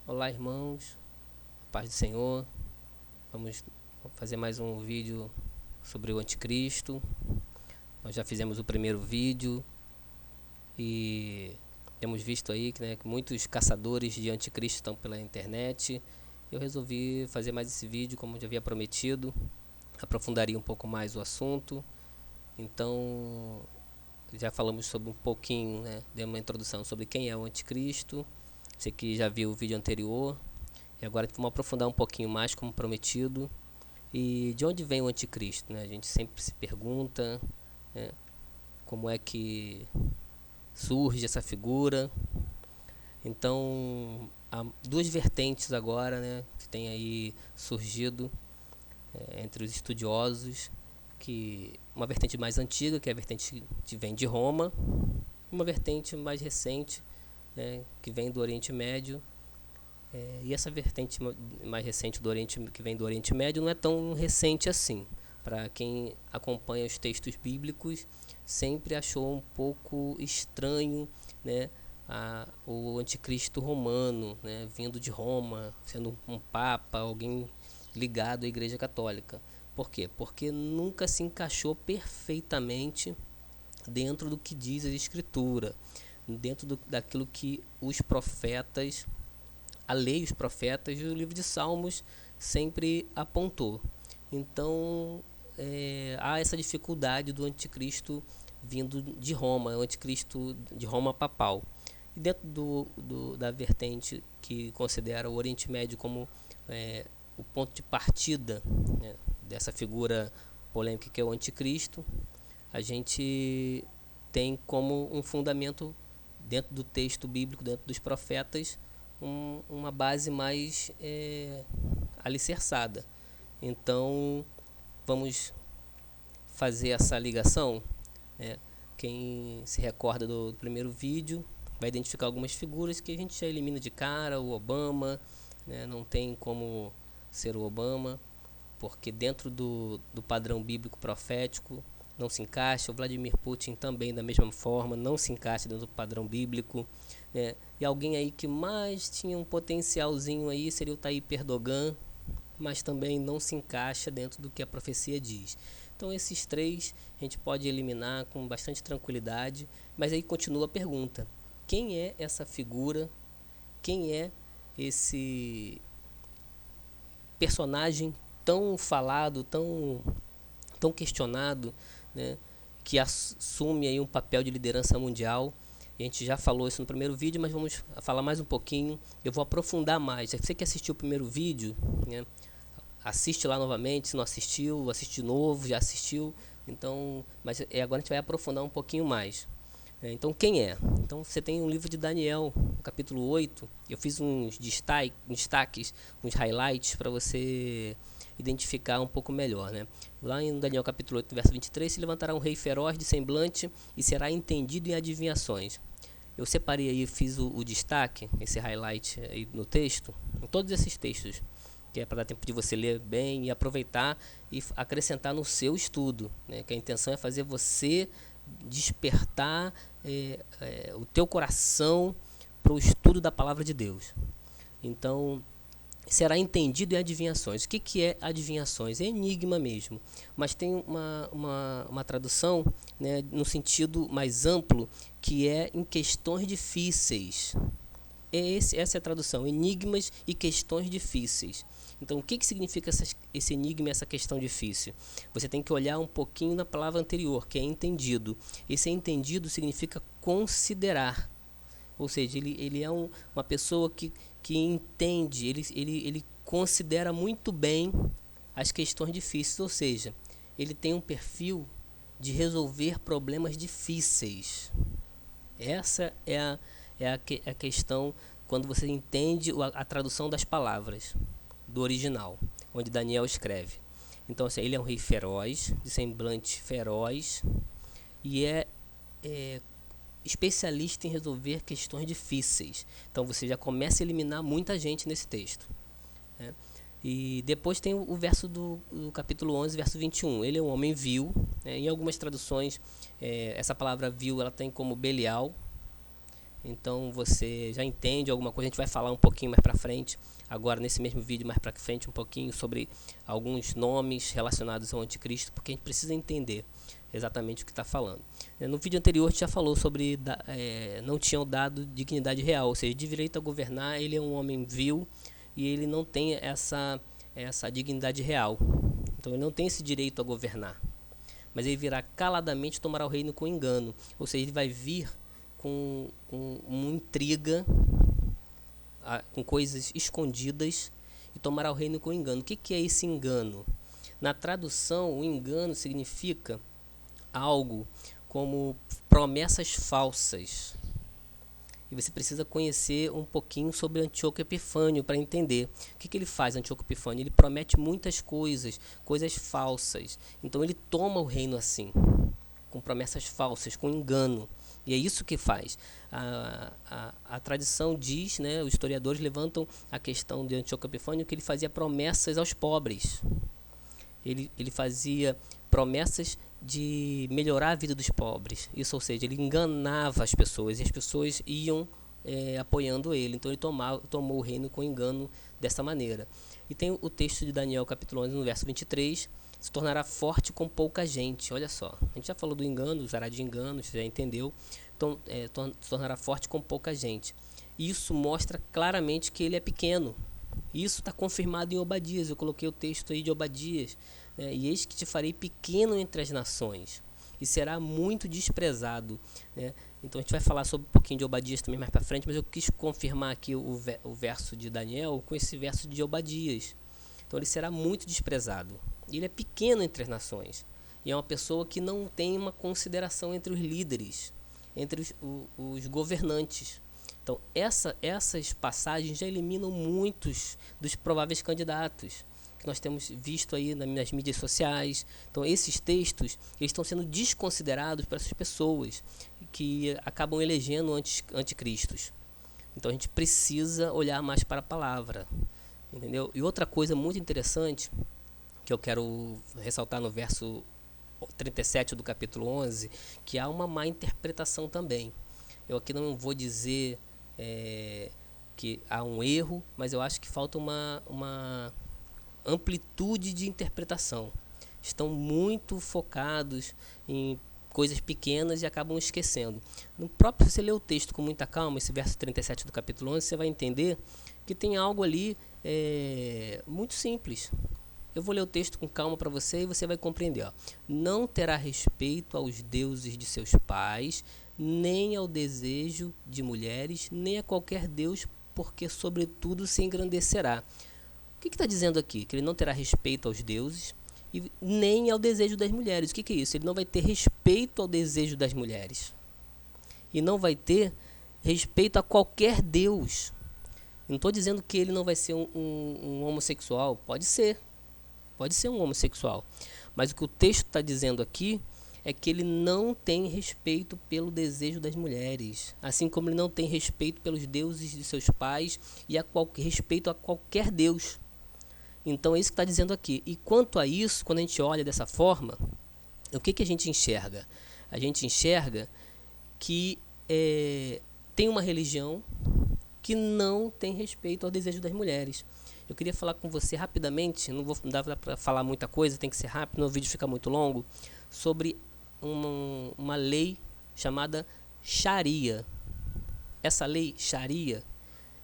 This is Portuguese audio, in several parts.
Olá, irmãos, paz do Senhor. Vamos fazer mais um vídeo sobre o anticristo. Nós já fizemos o primeiro vídeo e temos visto aí que muitos caçadores de anticristo estão pela internet. Eu resolvi fazer mais esse vídeo, como já havia prometido, aprofundaria um pouco mais o assunto. Então, já falamos sobre um pouquinho, dei uma introdução sobre quem é o anticristo. Você que já viu o vídeo anterior. E agora vamos aprofundar um pouquinho mais, como prometido. E de onde vem o anticristo? A gente sempre se pergunta, como é que surge essa figura. Então, há duas vertentes agora, que tem aí surgido entre os estudiosos, que uma vertente mais antiga, que é a vertente que vem de Roma, uma vertente mais recente, que vem do Oriente Médio. E essa vertente mais recente que vem do Oriente Médio não é tão recente assim. Para quem acompanha os textos bíblicos, sempre achou um pouco estranho, o anticristo romano, vindo de Roma, sendo um papa, alguém ligado à Igreja Católica. Por quê? Porque nunca se encaixou perfeitamente dentro do que diz a Escritura, dentro daquilo que os profetas, a lei, os profetas e o livro de Salmos sempre apontou. Então, há essa dificuldade do anticristo vindo de Roma, o anticristo de Roma papal. E dentro da vertente que considera o Oriente Médio como o ponto de partida, dessa figura polêmica que é o anticristo, a gente tem como um fundamento dentro do texto bíblico, dentro dos profetas, uma base mais alicerçada. Então, vamos fazer essa ligação. Quem se recorda do primeiro vídeo vai identificar algumas figuras que a gente já elimina de cara. O Obama, não tem como ser o Obama, porque dentro do padrão bíblico profético não se encaixa. O Vladimir Putin também, da mesma forma, não se encaixa dentro do padrão bíblico. E alguém aí que mais tinha um potencialzinho aí seria o Tayyip Erdogan, mas também não se encaixa dentro do que a profecia diz. Então esses três a gente pode eliminar com bastante tranquilidade, mas aí continua a pergunta: quem é essa figura? Quem é esse personagem tão falado, tão questionado, que assume aí um papel de liderança mundial? A gente já falou isso no primeiro vídeo, mas vamos falar mais um pouquinho. Eu vou aprofundar mais. Você que assistiu o primeiro vídeo, assiste lá novamente. Se não assistiu, assiste de novo. Já assistiu. Então, mas agora a gente vai aprofundar um pouquinho mais. Então, quem é? Então, você tem um livro de Daniel, capítulo 8. Eu fiz uns destaques, uns highlights para você identificar um pouco melhor, Lá em Daniel capítulo 8, verso 23, se levantará um rei feroz de semblante e será entendido em adivinhações. Eu separei aí, fiz o destaque, esse highlight aí no texto, em todos esses textos, que é para dar tempo de você ler bem e aproveitar e acrescentar no seu estudo, que a intenção é fazer você despertar o teu coração para o estudo da palavra de Deus. Então, será entendido em adivinhações. O que é adivinhações? É enigma mesmo, mas tem uma tradução, no sentido mais amplo, que é em questões difíceis. Essa é a tradução: enigmas e questões difíceis. Então, o que significa esse enigma e essa questão difícil? Você tem que olhar um pouquinho na palavra anterior, que é entendido. Esse entendido significa considerar. Ou seja, ele é uma pessoa que entende, ele considera muito bem as questões difíceis. Ou seja, ele tem um perfil de resolver problemas difíceis. Essa é a questão quando você entende a tradução das palavras do original, onde Daniel escreve. Então, assim, ele é um rei feroz, de semblante feroz, e é especialista em resolver questões difíceis. Então você já começa a eliminar muita gente nesse texto. E depois tem o verso do capítulo 11, verso 21. Ele é um homem vil. Em algumas traduções, essa palavra vil ela tem como Belial. Então você já entende alguma coisa. A gente vai falar um pouquinho mais para frente, agora nesse mesmo vídeo mais para frente, um pouquinho sobre alguns nomes relacionados ao anticristo, porque a gente precisa entender exatamente o que está falando. No vídeo anterior a gente já falou sobre não tinham dado dignidade real, ou seja, de direito a governar. Ele é um homem vil e ele não tem essa dignidade real. Então ele não tem esse direito a governar, mas ele virá caladamente, tomará o reino com engano, ou seja, ele vai vir com uma intriga, com coisas escondidas, e tomará o reino com engano. O que é esse engano? Na tradução, o engano significa algo como promessas falsas. E você precisa conhecer um pouquinho sobre Antíoco Epifânio para entender. O que ele faz, Antíoco Epifânio? Ele promete muitas coisas, coisas falsas. Então ele toma o reino assim, com promessas falsas, com engano. E é isso que faz. A tradição diz, né, os historiadores levantam a questão de Antíoco Epifânio, que ele fazia promessas aos pobres. Ele fazia promessas de melhorar a vida dos pobres. Isso, ou seja, ele enganava as pessoas e as pessoas iam apoiando ele. Então ele tomou o reino com engano dessa maneira. E tem o texto de Daniel capítulo 11 no verso 23, se tornará forte com pouca gente. Olha só, a gente já falou do engano, usará de engano, você já entendeu. Então se tornará forte com pouca gente. Isso mostra claramente que ele é pequeno. Isso está confirmado em Obadias. Eu coloquei o texto aí de Obadias, e eis que te farei pequeno entre as nações e será muito desprezado, né? Então a gente vai falar sobre um pouquinho de Obadias também mais para frente, mas eu quis confirmar aqui o verso de Daniel com esse verso de Obadias. Então ele será muito desprezado. Ele é pequeno entre as nações e é uma pessoa que não tem uma consideração entre os líderes, entre os governantes. Então essas passagens já eliminam muitos dos prováveis candidatos que nós temos visto aí nas mídias sociais. Então esses textos eles estão sendo desconsiderados para essas pessoas que acabam elegendo anticristos. Então a gente precisa olhar mais para a palavra, entendeu? E outra coisa muito interessante que eu quero ressaltar no verso 37 do capítulo 11, que há uma má interpretação também. Eu aqui não vou dizer que há um erro, mas eu acho que falta uma amplitude de interpretação. Estão muito focados em coisas pequenas e acabam esquecendo. No próprio, se você ler o texto com muita calma, esse verso 37 do capítulo 11, você vai entender que tem algo ali muito simples. Eu vou ler o texto com calma para você e você vai compreender. Ó. Não terá respeito aos deuses de seus pais, nem ao desejo de mulheres, nem a qualquer deus, porque sobretudo se engrandecerá. O que está dizendo aqui? Que ele não terá respeito aos deuses e nem ao desejo das mulheres. O que é isso? Ele não vai ter respeito ao desejo das mulheres. E não vai ter respeito a qualquer deus. Não estou dizendo que ele não vai ser um homossexual. Pode ser um homossexual. Mas o que o texto está dizendo aqui é que ele não tem respeito pelo desejo das mulheres, assim como ele não tem respeito pelos deuses de seus pais e respeito a qualquer deus. Então é isso que está dizendo aqui. E quanto a isso, quando a gente olha dessa forma, o que a gente enxerga? A gente enxerga que tem uma religião que não tem respeito ao desejo das mulheres. Eu queria falar com você rapidamente, não dá para falar muita coisa, tem que ser rápido, o vídeo fica muito longo, sobre uma lei chamada Sharia. Essa lei Sharia,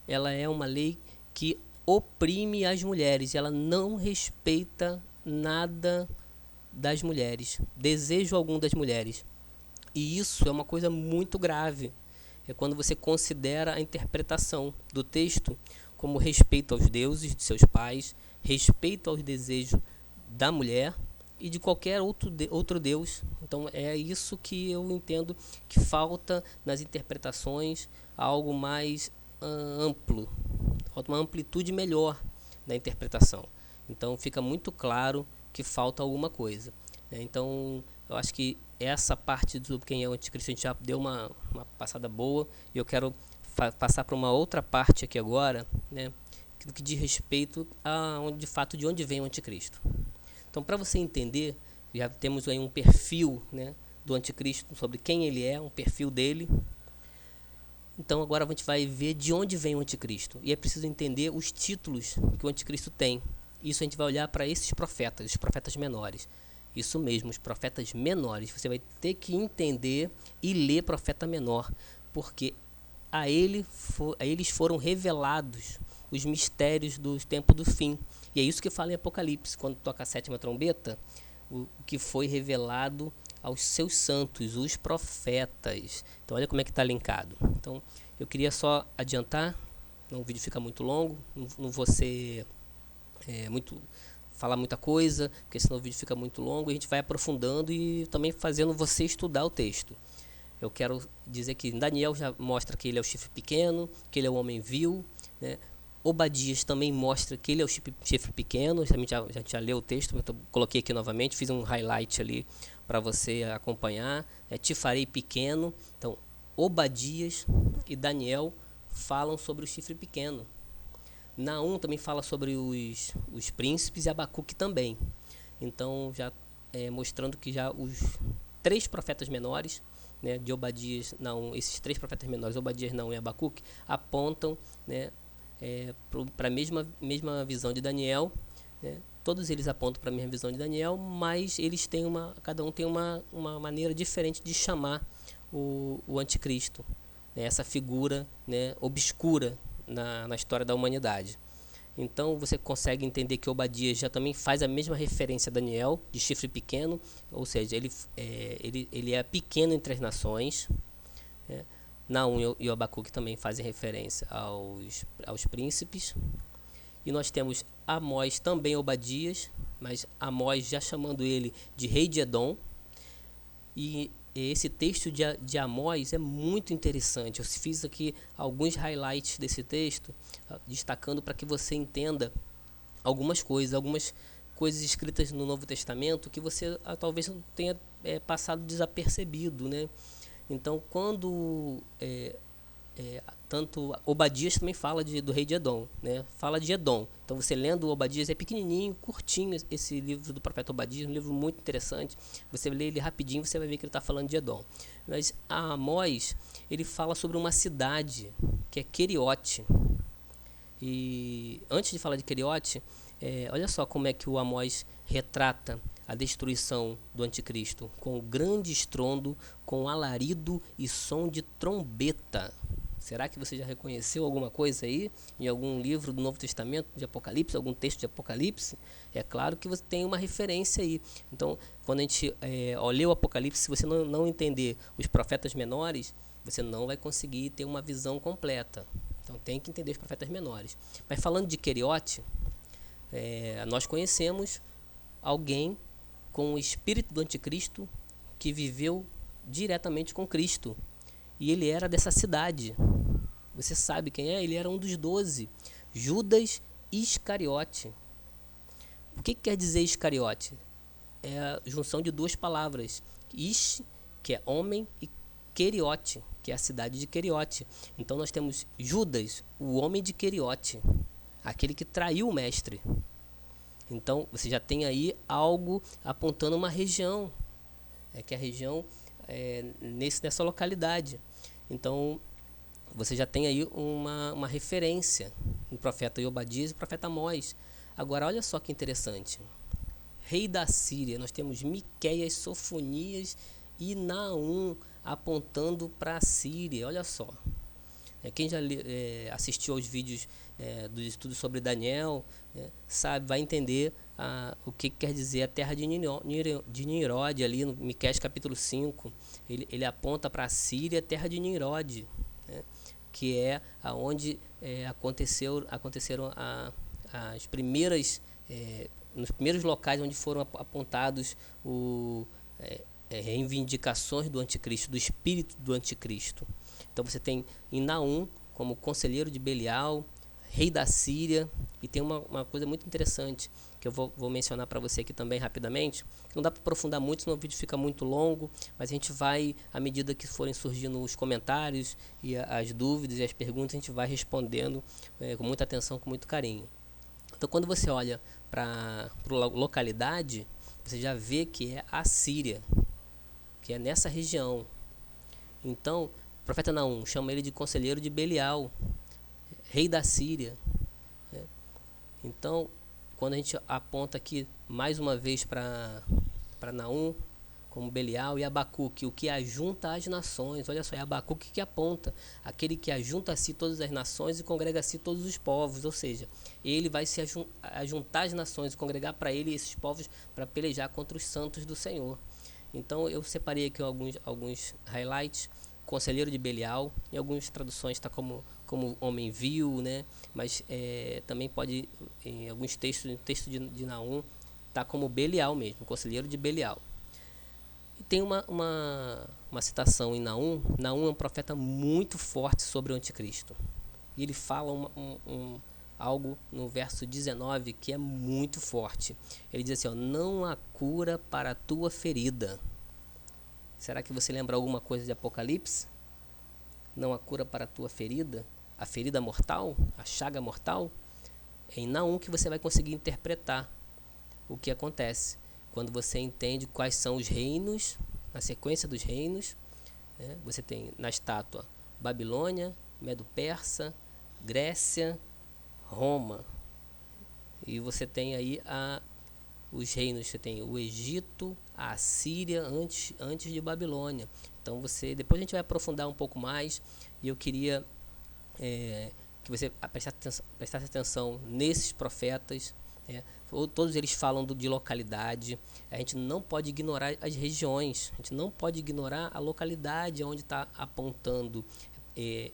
ela é uma lei que oprime as mulheres, ela não respeita nada das mulheres, desejo algum das mulheres. E isso é uma coisa muito grave. É quando você considera a interpretação do texto como respeito aos deuses de seus pais, respeito aos desejos da mulher e de qualquer outro deus. Então é isso que eu entendo que falta nas interpretações, algo mais amplo, falta uma amplitude melhor na interpretação. Então fica muito claro que falta alguma coisa. Então eu acho que essa parte do quem é o anticristo a gente já deu uma passada boa, e eu quero passar para uma outra parte aqui agora, né, que diz respeito de fato de onde vem o anticristo. Então, para você entender, já temos aí um perfil, né, do anticristo, sobre quem ele é, um perfil dele. Então agora a gente vai ver de onde vem o anticristo. E é preciso entender os títulos que o anticristo tem. Isso a gente vai olhar para esses profetas, os profetas menores. Isso mesmo, os profetas menores. Você vai ter que entender e ler profeta menor, porque a eles foram revelados os mistérios do tempo do fim. E é isso que fala em Apocalipse, quando toca a sétima trombeta, o que foi revelado aos seus santos, os profetas. Então olha como é que está linkado. Então eu queria só adiantar, não, o vídeo fica muito longo, não vou ser falar muita coisa, porque senão o vídeo fica muito longo, e a gente vai aprofundando e também fazendo você estudar o texto. Eu quero dizer que Daniel já mostra que ele é o chifre pequeno, que ele é o homem vil, né? Obadias também mostra que ele é o chifre pequeno. A gente já leu o texto, mas eu coloquei aqui novamente, fiz um highlight ali para você acompanhar. Te farei pequeno. Então, Obadias e Daniel falam sobre o chifre pequeno. Naum também fala sobre os príncipes, e Abacuque também. Então, já mostrando que já os 3 profetas menores, né, de Obadias, Naum, esses 3 profetas menores, Obadias, Naum e Abacuque, apontam, né, para a mesma visão de Daniel, né? Todos eles apontam para a mesma visão de Daniel, mas eles têm cada um tem uma maneira diferente de chamar o anticristo, né? Essa figura, né, obscura na história da humanidade. Então você consegue entender que Obadias já também faz a mesma referência a Daniel, de chifre pequeno, ou seja, ele é pequeno entre as nações, né? Naum e Abacuque também fazem referência aos príncipes. E nós temos Amós, também Obadias, mas Amós já chamando ele de rei de Edom. E esse texto de Amós é muito interessante. Eu fiz aqui alguns highlights desse texto, destacando para que você entenda algumas coisas escritas no Novo Testamento que você talvez não tenha passado desapercebido, né? Então, quando tanto Obadias também fala do rei de Edom, né? Fala de Edom. Então, você lendo Obadias, é pequenininho, curtinho esse livro do profeta Obadias, um livro muito interessante. Você lê ele rapidinho, você vai ver que ele está falando de Edom. Mas Amós, ele fala sobre uma cidade que é Queriote. E antes de falar de Queriote, olha só como é que o Amós retrata a destruição do anticristo, com grande estrondo, com alarido e som de trombeta. Será que você já reconheceu alguma coisa aí em algum livro do Novo Testamento, de Apocalipse, algum texto de Apocalipse? É claro que você tem uma referência aí. Então, quando a gente lê o Apocalipse, se você não entender os profetas menores, você não vai conseguir ter uma visão completa. Então, tem que entender os profetas menores. Mas falando de Queriote, nós conhecemos alguém com o espírito do anticristo que viveu diretamente com Cristo. E ele era dessa cidade. Você sabe quem é? Ele era um dos 12. Judas Iscariote. O que quer dizer Iscariote? É a junção de 2 palavras. Ish, que é homem, e Queriote, que é a cidade de Queriote. Então nós temos Judas, o homem de Queriote, aquele que traiu o mestre. Então você já tem aí algo apontando uma região, que é a região nessa localidade. Então você já tem aí uma referência no profeta Obadias e profeta Amós. Agora olha só que interessante. Rei da Síria, nós temos Miqueias, Sofonias e Naum apontando para a Síria. Olha só. Quem já assistiu aos vídeos do estudo sobre Daniel, sabe, vai entender o que quer dizer a terra de Nimrod ali no Miqueias capítulo 5. Ele aponta para a Síria, terra de Nimrod, né, que é aonde aconteceram as primeiras, nos primeiros locais onde foram apontados reivindicações do anticristo, do espírito do anticristo. Então você tem em Naum como conselheiro de Belial, rei da Síria, e tem uma coisa muito interessante que eu vou mencionar para você aqui também rapidamente. Não dá para aprofundar muito, senão o vídeo fica muito longo, mas a gente vai, à medida que forem surgindo os comentários e as dúvidas e as perguntas, a gente vai respondendo com muita atenção, com muito carinho. Então quando você olha para a localidade, você já vê que é a Síria, que é nessa região. Então O profeta Naum chama ele de conselheiro de Belial, rei da Síria. Então, quando a gente aponta aqui mais uma vez para Naum, como Belial, e Abacuque, o que ajunta as nações. Olha só, é Abacuque que aponta, aquele que ajunta a si todas as nações e congrega a si todos os povos. Ou seja, ele vai se ajuntar as nações e congregar para ele esses povos para pelejar contra os santos do Senhor. Então eu separei aqui alguns highlights. Conselheiro de Belial, em algumas traduções está como homem vil, né? Mas também pode, em alguns textos, no texto de Naum, está como Belial mesmo, conselheiro de Belial. E tem uma citação em Naum. Naum é um profeta muito forte sobre o anticristo. E ele fala algo no verso 19 que é muito forte. Ele diz assim, ó, não há cura para a tua ferida. Será que você lembra alguma coisa de Apocalipse? Não há cura para a tua ferida? A ferida mortal? A chaga mortal? É em Naum que você vai conseguir interpretar o que acontece quando você entende quais são os reinos, na sequência dos reinos. Você tem na estátua Babilônia, Medo-Persa, Grécia, Roma. E você tem aí os reinos, você tem o Egito, a Síria antes de Babilônia. Então depois a gente vai aprofundar um pouco mais, e eu queria que você prestasse atenção nesses profetas. Todos eles falam de localidade. A gente não pode ignorar as regiões, a gente não pode ignorar a localidade onde está apontando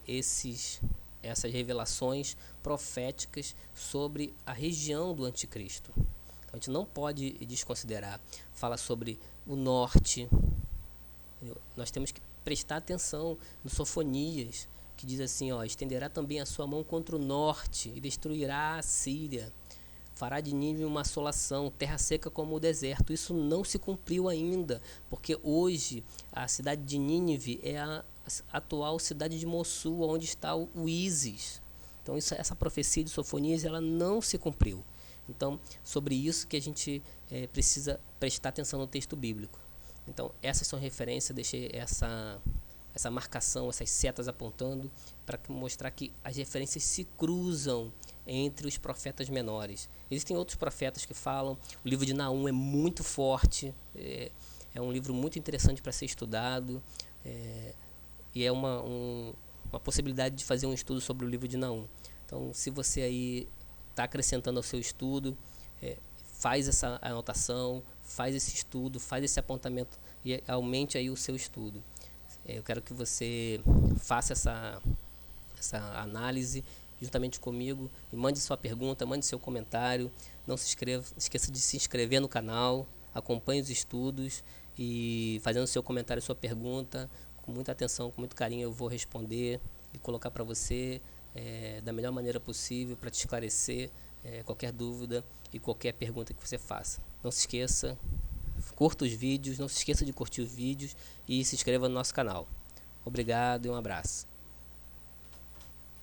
essas revelações proféticas sobre a região do anticristo. Então, a gente não pode desconsiderar. Fala sobre o norte. Nós temos que prestar atenção no Sofonias, que diz assim, ó, estenderá também a sua mão contra o norte e destruirá a Síria. Fará de Nínive uma assolação, terra seca como o deserto. Isso não se cumpriu ainda, porque hoje a cidade de Nínive é a atual cidade de Mossul, onde está o ISIS. Então essa profecia de Sofonias, ela não se cumpriu. Então, sobre isso que a gente precisa prestar atenção no texto bíblico. Então, essas são referências, deixei essa marcação, essas setas apontando para mostrar que as referências se cruzam entre os profetas menores. Existem outros profetas que falam. O livro de Naum é muito forte, é um livro muito interessante para ser estudado, e é uma possibilidade de fazer um estudo sobre o livro de Naum. Então, se você aí está acrescentando ao seu estudo, faz essa anotação, faz esse estudo, faz esse apontamento e aumente aí o seu estudo. Eu quero que você faça essa análise juntamente comigo e mande sua pergunta, mande seu comentário. Não esqueça de se inscrever no canal, acompanhe os estudos e fazendo seu comentário, sua pergunta, com muita atenção, com muito carinho eu vou responder e colocar para você da melhor maneira possível para te esclarecer qualquer dúvida e qualquer pergunta que você faça. Não se esqueça, curta os vídeos, não se esqueça de curtir os vídeos e se inscreva no nosso canal. Obrigado e um abraço.